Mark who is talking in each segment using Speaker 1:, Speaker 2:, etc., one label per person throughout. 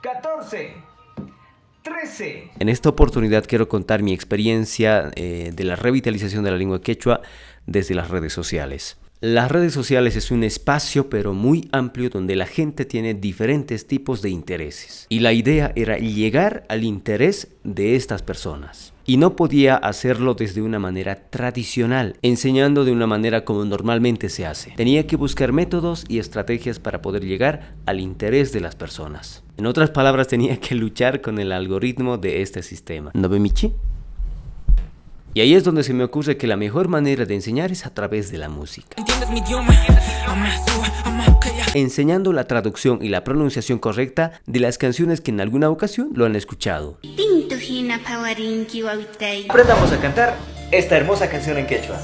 Speaker 1: 14, 13.
Speaker 2: En esta oportunidad quiero contar mi experiencia de la revitalización de la lengua quechua desde las redes sociales. Las redes sociales es un espacio pero muy amplio donde la gente tiene diferentes tipos de intereses. Y la idea era llegar al interés de estas personas. Y no podía hacerlo desde una manera tradicional, enseñando de una manera como normalmente se hace. Tenía que buscar métodos y estrategias para poder llegar al interés de las personas. En otras palabras, tenía que luchar con el algoritmo de este sistema. ¿No ve, Michi? Y ahí es donde se me ocurre que la mejor manera de enseñar es a través de la música. Enseñando la traducción y la pronunciación correcta de las canciones que en alguna ocasión lo han escuchado.
Speaker 1: Aprendamos a cantar esta hermosa canción en quechua.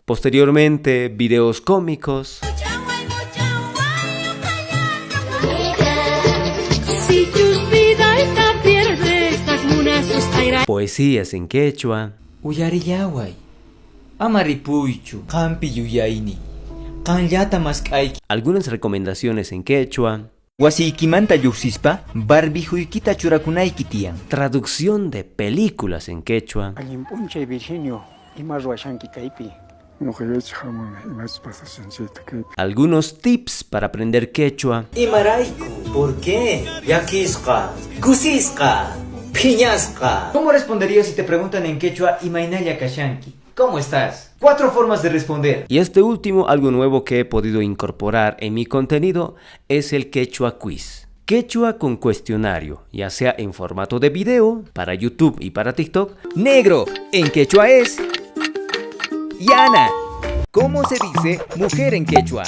Speaker 2: Posteriormente, videos cómicos, poesías en quechua,
Speaker 3: Uyarillaway, amaripuychu, kampi yuyaini, kanllata mask'ayki.
Speaker 2: algunas recomendaciones en quechua,
Speaker 3: Wasiykimanta lluqsispa, barbijuykita churakunayki tiyan.
Speaker 2: traducción de películas en quechua,
Speaker 4: Allimpunchay Virginio, ima ruwashanki kaypi. Nuqaychik hamun imapas pasashanchayta kaypi.
Speaker 2: algunos tips para aprender quechua,
Speaker 3: Imarayku, ¿por qué? Yakisqa, kusisqa, phiñasqa. ¿Cómo responderías si te preguntan en quechua imaynalla kashanki? ¿Cómo estás? 4 formas de responder.
Speaker 2: y este último, algo nuevo que he podido incorporar en mi contenido, es el quechua quiz. Quechua con cuestionario, ya sea en formato de video, para YouTube y para TikTok.
Speaker 5: Negro en quechua es Yana. ¿Cómo se dice mujer en quechua?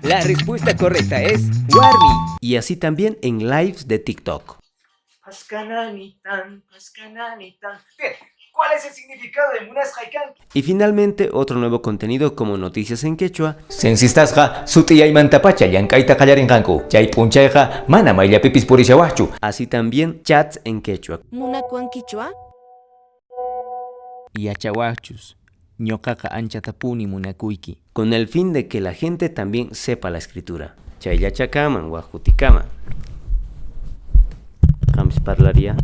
Speaker 5: La respuesta correcta es Warmi.
Speaker 2: Y así también en lives de TikTok.
Speaker 1: Pascananitan, pascananitan. Bien, ¿cuál es el significado de Munas Haikan?
Speaker 2: Y finalmente, otro nuevo contenido como noticias en quechua,
Speaker 3: Sensistasqa, sutiyaymantapacha llank'ayta qallarinqanku. Chay p'unchayqa mana mayllapipis purishawaqchu.
Speaker 2: así también chats en quechua.
Speaker 6: Munakuan Quichua.
Speaker 5: Yachawachus. Ñoqaqa anchatapuni munakuyki.
Speaker 2: Con el fin de que la gente también sepa la escritura. Chayllachakaman, huajutikaman. James parlaría.